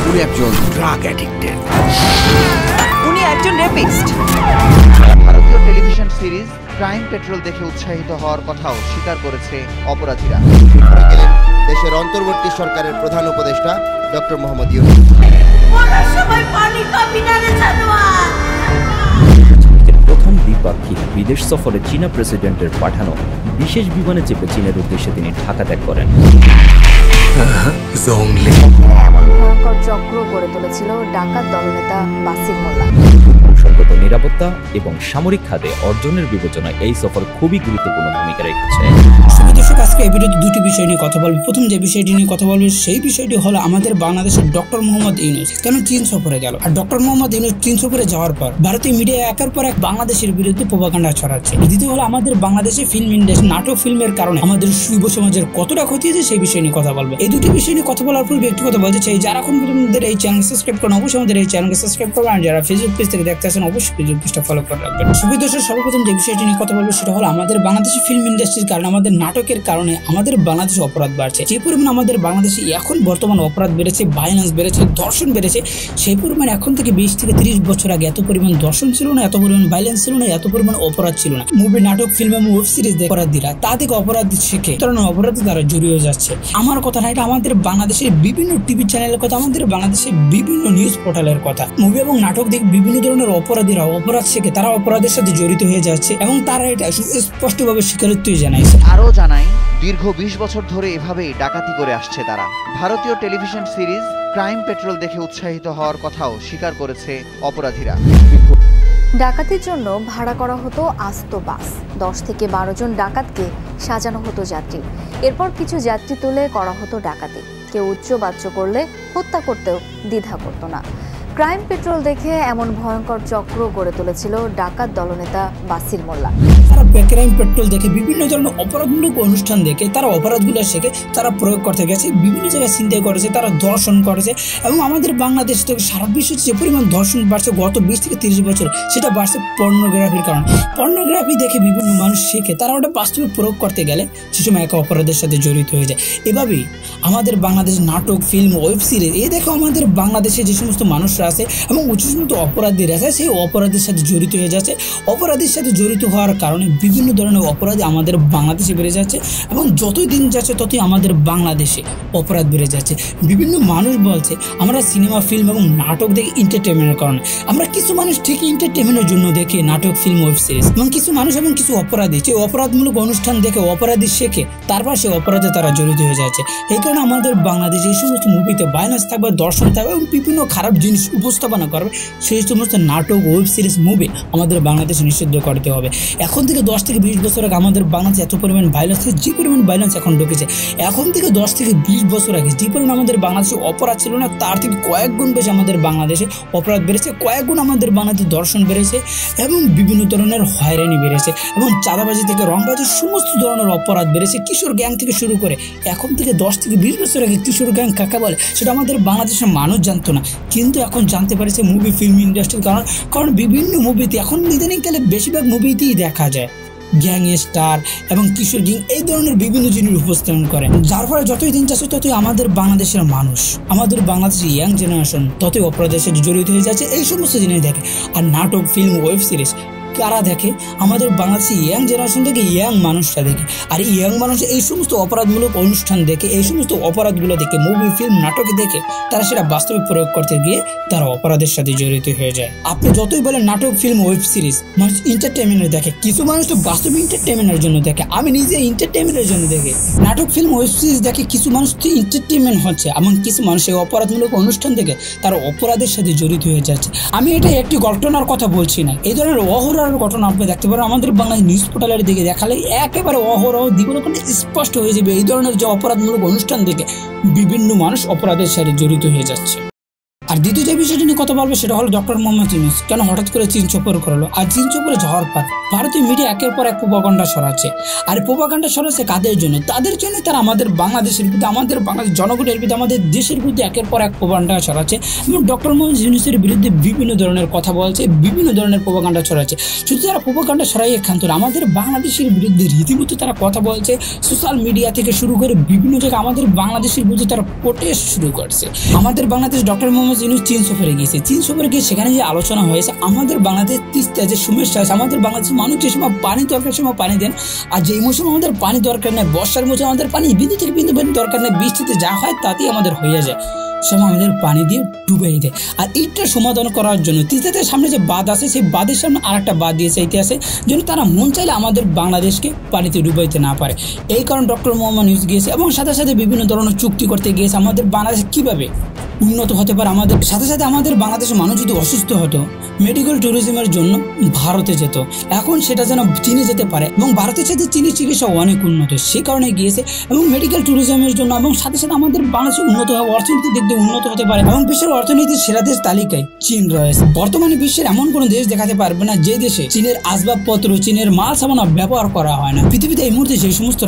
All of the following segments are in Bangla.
উনি একজন ড্রাগ অ্যাডিক্টেড, উনি একজন রেপিস্ট। ভারতীয় টেলিভিশন সিরিজ ক্রাইম পেট্রোল দেখে উৎসাহিত হওয়ার কথাও স্বীকার করেছে অপরাধীরা। দেশের অন্তর্বর্তী সরকারের প্রধান উপদেষ্টা ডক্টর মোহাম্মদ ইউনূস। প্রথম দ্বিপাক্ষিক বিদেশ সফরে চীনা প্রেসিডেন্টের পাঠানো বিশেষ বিমানে চেপে চীনের উদ্দেশ্যে তিনি ঢাকা ত্যাগ করেন। ভয়ঙ্কর চক্র গড়ে তুলেছিল ডাকাত দলনেতা বাসির মোল্লা। কৌশলগত নিরাপত্তা এবং সামরিক খাতে অর্জনের বিবেচনায় এই সফর খুবই গুরুত্বপূর্ণ ভূমিকা রেখেছে। দর্শক, আজকে এই ভিডিওতে দুটি বিষয় নিয়ে কথা বলবো। প্রথম যে বিষয়টি নিয়ে কথা বলবো সেই বিষয়টি হলো আমাদের বাংলাদেশের ডক্টর মোহাম্মদ ইউনূস কেন চীন সফরে গেল। আর ডক্টর মোহাম্মদ ইউনূস চীন সফরে যাওয়ার পর ভারতীয় মিডিয়া একের পর এক বাংলাদেশের বিরুদ্ধে প্রোপাগান্ডা ছড়াচ্ছে। দ্বিতীয় হলো আমাদের বাংলাদেশে ফিল্ম ইন্ডাস্ট্রি নাটক ফিল্মের কারণে আমাদের যুব সমাজের কতটা ক্ষতি হয়েছে সেই বিষয় নিয়ে কথা বলবো। এই দুটি বিষয় নিয়ে কথা বলার পূর্বে একটি কথা বলতে চাই, যারা এখন আমাদের এই চ্যানেল সাবস্ক্রাইব করেন অবশ্যই আমাদের এই চ্যানেলকে সাবস্ক্রাইব করবেন, আর যারা ফেসবুক পেজ থেকে দেখতে আসেন অবশ্যই ফেসবুক পেজটা ফলো করে রাখবেন। দর্শক, সর্বপ্রথম যে বিষয়টি নিয়ে কথা বলবো সেটা হলো আমাদের বাংলাদেশি ফিল্ম ইন্ডাস্ট্রির কারণে, আমাদের নাটকের কারণে আমাদের বাংলাদেশে অপরাধ বাড়ছে। যে পরিমাণ আমাদের বাংলাদেশে এখন বর্তমান অপরাধ বেড়েছে, ভায়োলেন্স বেড়েছে, ধর্ষণ বেড়েছে, সেই পরিমাণ এখন থেকে 20 থেকে 30 বছর আগে এত পরিমাণ ধর্ষণ ছিল না, এত পরিমাণ ভায়োলেন্স ছিল না, এত পরিমাণ অপরাধ ছিল না। মুভি, নাটক, ফিল্ম এবং ওয়েব সিরিজ অপরাধীরা তা থেকে অপরাধ শিখে ধরনের অপরাধে তারা জড়িয়ে যাচ্ছে। আমার কথা না, এটা আমাদের বাংলাদেশের বিভিন্ন টিভি চ্যানেলের কথা, আমাদের বাংলাদেশের বিভিন্ন নিউজ পোর্টালের কথা। মুভি এবং নাটক দেখে বিভিন্ন ধরনের অপরাধীরা অপরাধ শিখে তারা অপরাধের সাথে জড়িত হয়ে যাচ্ছে এবং তারা এটা স্পষ্টভাবে স্বীকারোক্তি জানাইছে। আরও জানাই, দীর্ঘ 20 বছর ধরে এভাবেই ডাকাতি করে আসছে তারা। ভারতীয় টেলিভিশন সিরিজ ক্রাইম পেট্রোল দেখে উৎসাহিত হওয়ার কথাও স্বীকার করেছে অপরাধীরা। ডাকাতির জন্য ভাড়া করা হতো আস্ত বাস, 10 থেকে 12 জন ডাকাতকে সাজানো হতো যাত্রী। এরপর কিছু যাত্রী তুলে করা হতো ডাকাতি। কেউ উচ্চবাচ্য করলে হত্যা করতেও দ্বিধা করতো না। ক্রাইম পেট্রোল দেখে এমন ভয়ঙ্কর চক্র গড়ে তুলেছিল ডাকাত দলনেতা বাসির মোল্লা। তারা ক্রাইম পেট্রোল দেখে বিভিন্ন ধরনের অপরাধমূলক অনুষ্ঠান দেখে তারা অপরাধগুলো শিখে তারা প্রয়োগ করতে গেছে, বিভিন্ন জায়গায় ছিনতাই করেছে, তারা ধর্ষণ করেছে এবং আমাদের বাংলাদেশ থেকে সারা বিশ্বে যে পরিমাণ ধর্ষণ বাড়ছে গত 20 থেকে 30 বছর, সেটা বাড়ছে পর্নোগ্রাফির কারণে। পর্নোগ্রাফি দেখে বিভিন্ন মানুষ শিখে তারা ওটা বাস্তবে প্রয়োগ করতে গেলে সে সময় একা অপরাধের সাথে জড়িত হয়ে যায়। এভাবেই আমাদের বাংলাদেশ নাটক, ফিল্ম, ওয়েব সিরিজ দেখো আমাদের বাংলাদেশে যে সমস্ত মানুষরা আছে এবং উচ্চশিক্ষিত অপরাধীরা আছে সেই অপরাধের সাথে জড়িত হয়ে যাচ্ছে। অপরাধের সাথে জড়িত হওয়ার কারণে বিভিন্ন ধরনের অপরাধী আমাদের বাংলাদেশে বেড়ে যাচ্ছে এবং যতই দিন যাচ্ছে ততই আমাদের বাংলাদেশে অপরাধ বেড়ে যাচ্ছে। বিভিন্ন মানুষ বলছে আমরা সিনেমা, ফিল্ম এবং নাটক দেখি এন্টারটেনমেন্টের কারণে। আমরা কিছু মানুষ ঠিক এন্টারটেনমেন্টের জন্য দেখি নাটক, ফিল্ম, ওয়েব সিরিজ, এবং কিছু মানুষ এবং কিছু অপরাধী যে অপরাধমূলক অনুষ্ঠান দেখে অপরাধী শেখে, তারপর সে অপরাধে তারা জড়িত হয়ে যাচ্ছে। এই কারণে আমাদের বাংলাদেশে এই সমস্ত মুভিতে ভায়োলেন্স থাকবে, দর্শন থাকবে এবং বিভিন্ন খারাপ জিনিস উপস্থাপনা করবে, সেই সমস্ত নাটক, ওয়েব সিরিজ, মুভি আমাদের বাংলাদেশে নিষিদ্ধ করতে হবে। এখন থেকে 10 থেকে 20 বছর আগে আমাদের বাংলাদেশে এত পরিমাণ ভায়োলেন্স, যে পরিমাণ ভায়োলেন্স এখন ঢুকেছে, এখন থেকে 10 থেকে 20 বছর আগে যে পরিমাণ আমাদের বাংলাদেশে অপরাধ ছিল না তার থেকে কয়েক গুণ বেশি আমাদের বাংলাদেশে অপরাধ বেড়েছে, কয়েক গুণ আমাদের বাংলাদেশে দর্শন বেড়েছে এবং বিভিন্ন ধরনের হয়রানি বেড়েছে এবং চাঁদাবাজি থেকে রংবাজি সমস্ত ধরনের অপরাধ বেড়েছে। কিশোর গ্যাং থেকে শুরু করে এখন থেকে 10 থেকে 20 বছর আগে কিশোর গ্যাং কাকে বলে সেটা আমাদের বাংলাদেশের মানুষ জানতো না, কিন্তু এখন জানতে পারেছে মুভি, ফিল্ম ইন্ডাস্ট্রির কারণ বিভিন্ন মুভিতে এখন ইদানিংকালে বেশিরভাগ মুভিতেই দেখা যায় গ্যাংস্টার এবং কিশোর গ্যাং এই ধরনের বিভিন্ন জিনিস উপস্থাপন করে, যার ফলে যতই দিন যাচ্ছে ততই আমাদের বাংলাদেশের মানুষ, আমাদের বাংলাদেশের ইয়াং জেনারেশন ততই অপরাধের সাথে জড়িত হয়ে যাচ্ছে। এই সমস্ত জিনিস দেখে আর নাটক, ফিল্ম, ওয়েব সিরিজ কারা দেখে? আমাদের বাংলাদেশি ইয়াং জেনারেশন থেকে ইয়াং মানুষরা দেখে। আর ইয়াং মানুষ এই সমস্ত অপরাধমূলক অনুষ্ঠান দেখে, এই সমস্ত অপরাধগুলো দেখে, মুভি, ফিল্ম, নাটক দেখে তারা সেটা বাস্তবে প্রয়োগ করতে গিয়ে তারা অপরাধের সাথে জড়িত হয়ে যায়। আপনি যতই বলেন নাটক, ফিল্ম, ওয়েব সিরিজ মানুষ এন্টারটেনমেন্ট দেখে, কিছু মানুষ তো বাস্তবে এন্টারটেনমেন্টের জন্য দেখে। আমি নিজে এন্টারটেনমেন্টের জন্য দেখি নাটক, ফিল্ম, ওয়েব সিরিজ দেখে। কিছু মানুষ তো এন্টারটেনমেন্ট হচ্ছে এবং কিছু মানুষ এই অপরাধমূলক অনুষ্ঠান দেখে তারা অপরাধের সাথে জড়িত হয়ে যাচ্ছে। আমি এটা একটি ঘটনার কথা বলছি না, এই ধরনের অহরহ ঘটনা আপনি দেখতে পারেন আমাদের বাংলাদেশ নিউজ পোর্টালের দিকে দেখালে একেবারে অহরহ দ্বিগুণ স্পষ্ট হয়ে যাবে এই ধরনের যে অপরাধমূলক অনুষ্ঠান দেখে বিভিন্ন মানুষ অপরাধের সাথে জড়িত হয়ে যাচ্ছে। আর দ্বিতীয় যে বিষয়টি নিয়ে কথা বলবো সেটা হলো ডক্টর মোহাম্মদ ইউনূস কেন হঠাৎ করে চীন সফর করলো। আর চীন সফরে যাওয়ার পর ভারতীয় মিডিয়া একের পর এক প্রোপাগান্ডা ছড়াচ্ছে। আর প্রোপাগান্ডা ছড়াচ্ছে কাদের জন্য? তাদের জন্য তারা আমাদের বাংলাদেশের বিরুদ্ধে, আমাদের বাংলাদেশ জনগণের বিরুদ্ধে, আমাদের দেশের বিরুদ্ধে একের পর এক প্রোপাগান্ডা ছড়াচ্ছে এবং ডক্টর মোহাম্মদ ইউনূসের বিরুদ্ধে বিভিন্ন ধরনের কথা বলছে, বিভিন্ন ধরনের প্রোপাগান্ডা ছড়াচ্ছে। শুধু তারা প্রোপাগান্ডা ছড়াই এখান থেকে আমাদের বাংলাদেশের বিরুদ্ধে রীতিমতো তারা কথা বলছে। সোশ্যাল মিডিয়া থেকে শুরু করে বিভিন্ন জায়গায় আমাদের বাংলাদেশের বিরুদ্ধে তারা প্রোটেস্ট শুরু করছে। আমাদের বাংলাদেশ ডক্টর মোহাম্মদ ইউনূস চীন সফরে গিয়েছে। চীন সফরে গিয়ে সেখানে যে আলোচনা হয়েছে আমাদের বাংলাদেশ তিস্তা যে সমস্যা আছে, আমাদের বাংলাদেশের মানুষ যে সময় পানি দরকার সময় পানি দেন, আর যে মৌসুমে আমাদের পানি দরকার নেই, বর্ষার মৌসুমে আমাদের পানি বিদ্যুতের বিন্দু দরকার নেই, বৃষ্টিতে যা হয় তাতেই আমাদের হয়ে যায়, সময় আমাদের পানি দিয়ে ডুবাই দেয়। আর এইটার সমাধান করার জন্য তিস্তাতে সামনে যে বাঁধ আছে সেই বাঁধের সামনে আর একটা বাঁধ দিয়েছে ইতিহাসে, যেন তারা মন চাইলে আমাদের বাংলাদেশকে পানিতে ডুবাইতে না পারে। এই কারণে ডক্টর মোহাম্মদ ইউনূস গিয়েছে এবং সাথে সাথে বিভিন্ন ধরনের চুক্তি করতে গিয়েছে আমাদের বাংলাদেশ কিভাবে উন্নত হতে পারে। আমাদের সাথে সাথে আমাদের বাংলাদেশের মানুষ যদি অসুস্থ হতো মেডিকেল ট্যুরিজমের জন্য ভারতে যেত, এখন সেটা যেন চীনে যেতে পারে এবং ভারতের সাথে চীনের চিকিৎসা অনেক উন্নত, সে কারণে গিয়েছে এবং মেডিকেল ট্যুরিজমের জন্য এবং সাথে সাথে আমাদের বাংলাদেশ উন্নত হবে, অর্থনীতির দিক দিয়ে উন্নত হতে পারে এবং বিশ্বের অর্থনীতির সেরা দেশ তালিকায় চীন রয়েছে। বর্তমানে বিশ্বের এমন কোনো দেশ দেখাতে পারবে না যে দেশে চীনের আসবাবপত্র, চীনের মাল সামানা ব্যবহার করা হয় না। পৃথিবীতে এই মুহূর্তে সেই সমস্ত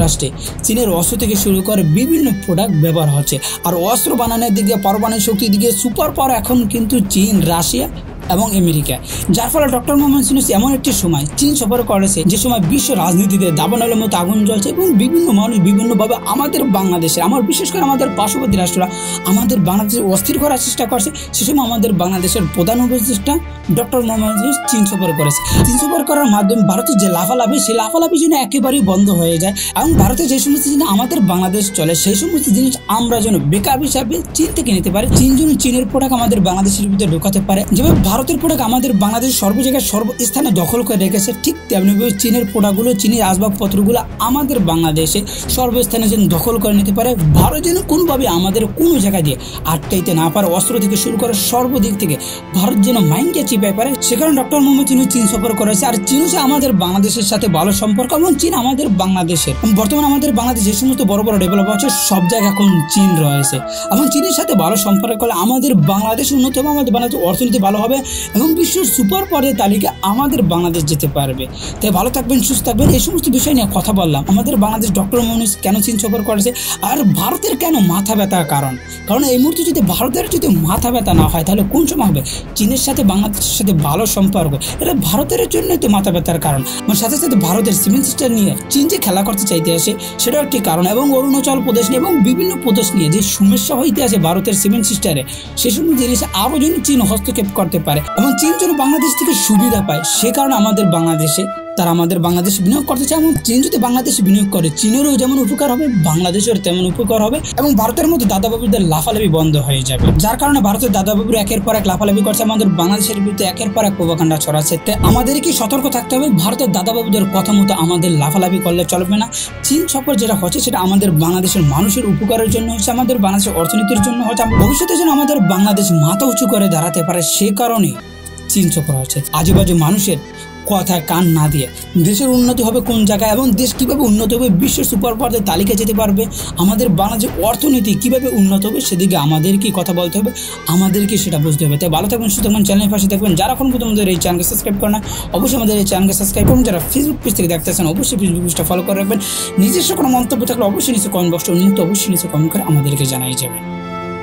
রাষ্ট্রে চীনের অস্ত্র থেকে শুরু করে বিভিন্ন প্রোডাক্ট ব্যবহার হচ্ছে। আর অস্ত্র বানানোর দিকে, পারমাণবিক শক্তির দিকে সুপার পাওয়ার এখন কিন্তু চীন, রাশিয়া এবং আমেরিকা। যার ফলে ডক্টর মোহাম্মদ ইউনূস এমন একটি সময় চীন সফর করেছে যে সময় বিশ্ব রাজনীতিতে দাবানলের মতো আগুন জ্বলছে এবং বিভিন্ন মানুষ বিভিন্নভাবে আমাদের বাংলাদেশে, আমার বিশেষ করে আমাদের পার্শ্ববর্তী রাষ্ট্ররা আমাদের বাংলাদেশে অস্থির করার চেষ্টা করছে। সে সময় আমাদের বাংলাদেশের প্রধান উপদেষ্টা ডক্টর মোহাম্মদ ইউনূস চীন সফর করেছে। চীন সফর করার মাধ্যমে ভারতের যে লাফালাফি, সেই লাফালাফি যেন একেবারেই বন্ধ হয়ে যায় এবং ভারতের যে সমস্ত জিনিস আমাদের বাংলাদেশ চলে সেই সমস্ত জিনিস আমরা যেন বেকআপ হিসাবে চীন থেকে নিতে পারি। চীন যেন চীনের প্রোডাক্ট আমাদের বাংলাদেশের ভিতরে ঢোকাতে পারে। যেভাবে ভারতের প্রোডাক্ট আমাদের বাংলাদেশ সর্ব জায়গায় সর্বস্থানে দখল করে রেখেছে, ঠিক তেমনিভাবে চীনের প্রোডাক্টগুলো, চীনের আসবাবপত্রগুলো আমাদের বাংলাদেশে সর্বস্থানে যেন দখল করে নিতে পারে। ভারত যেন কোনোভাবে আমাদের কোনো জায়গা দিয়ে আটকাইতে না পারে, অস্ত্র থেকে শুরু করে সর্বদিক থেকে ভারত যেন মাইন্ডকে চিপাই পারে। সে কারণে ডক্টর মোহাম্মদ ইউনূস চীন সফর করেছে। আর চীন হচ্ছে আমাদের বাংলাদেশের সাথে ভালো সম্পর্ক এবং চীন আমাদের বাংলাদেশের, বর্তমানে আমাদের বাংলাদেশ যে সমস্ত বড় বড় ডেভেলপ আছে সব জায়গায় এখন চীন রয়েছে এবং চীনের সাথে ভালো সম্পর্ক করলে আমাদের বাংলাদেশ উন্নত হবে, আমাদের বাংলাদেশ অর্থনীতি ভালো হবে এবং বিশ্বের সুপার পাওয়ারের তালিকা আমাদের বাংলাদেশ যেতে পারবে। তাই ভালো থাকবেন, সুস্থ থাকবেন। এই সমস্ত বিষয় নিয়ে কথা বললাম। আমাদের বাংলাদেশ ডক্টর মোহাম্মদ ইউনূস কেন চীন সফর করেছে আর ভারতের কেন মাথা ব্যথার কারণ এই মুহূর্তে যদি ভারতের যদি মাথা ব্যথা না হয় তাহলে কোন সময় হবে? চীনের সাথে বাংলাদেশের সাথে ভালো সম্পর্ক, এটা ভারতের জন্যই তো মাথা ব্যথার কারণ। সাথে সাথে ভারতের সিমেন্ট সিস্টেম নিয়ে চীন যে খেলা করতে চাইতে আসে সেটাও একটি কারণ এবং অরুণাচল প্রদেশ নিয়ে এবং বিভিন্ন প্রদেশ নিয়ে যে সমস্যা হইতে আছে ভারতের সিমেন্ট সিস্টেমে, সে সমস্ত জিনিসে আরও যেন চীন হস্তক্ষেপ করতে পারে এবং চীন যেন বাংলাদেশ থেকে সুবিধা পায়। সে কারণে আমাদের বাংলাদেশে তারা আমাদের বাংলাদেশে বিনিয়োগ করতে চায় এবং চীন যদি বাংলাদেশে বিনিয়োগ করে চীনেরও যেমন উপকার হবে, বাংলাদেশের তেমন উপকার হবে এবং ভারতের মধ্যে দাদাবাবুদের লাফালাফি বন্ধ হয়ে যাবে। যার কারণে ভারতের দাদাবাবুর একের পর এক লাফালাফি করছে, আমাদের বাংলাদেশের বিরুদ্ধে একের পর এক প্রোপাগান্ডা ছড়াচ্ছে। তাই আমাদের কি সতর্ক থাকতে হবে? ভারতের দাদাবাবুদের কথা মতো আমাদের লাফালাফি করলে চলবে না। চীন সফর যেটা হচ্ছে সেটা আমাদের বাংলাদেশের মানুষের উপকারের জন্য হচ্ছে, আমাদের বাংলাদেশের অর্থনীতির জন্য হচ্ছে, ভবিষ্যতে যেন আমাদের বাংলাদেশ মাথা উঁচু করে দাঁড়াতে পারে সে কারণে চীন সফর হচ্ছে। আজুবাজু মানুষের কথায় কান না দিয়ে দেশের উন্নতি হবে কোন জায়গায় এবং দেশ কীভাবে উন্নত হবে, বিশ্ব সুপার পাওয়ারের তালিকায় যেতে পারবে, আমাদের বাংলাদেশের অর্থনীতি কীভাবে উন্নত হবে সেদিকে আমাদেরকে কথা বলতে হবে, আমাদেরকে সেটা বুঝতে হবে। তাই ভালো থাকবেন, সুস্থ থাকবেন, চ্যানেলের পাশে থাকবেন। যারা এখন পর্যন্ত আমাদের এই চ্যানেলকে সাবস্ক্রাইব করে না অবশ্যই আমাদের এই চ্যানেলকে সাবস্ক্রাইব করুন। যারা ফেসবুক পেজ থেকে দেখতেছেন অবশ্যই ফেসবুক পেজটা ফলো করে রাখবেন। নিজস্ব কোনো মন্তব্য থাকলে অবশ্যই নিচে কমেন্ট বক্সটা উন্মুক্ত, অবশ্যই নিচে কমেন্ট করে আমাদেরকে জানাই যাবে।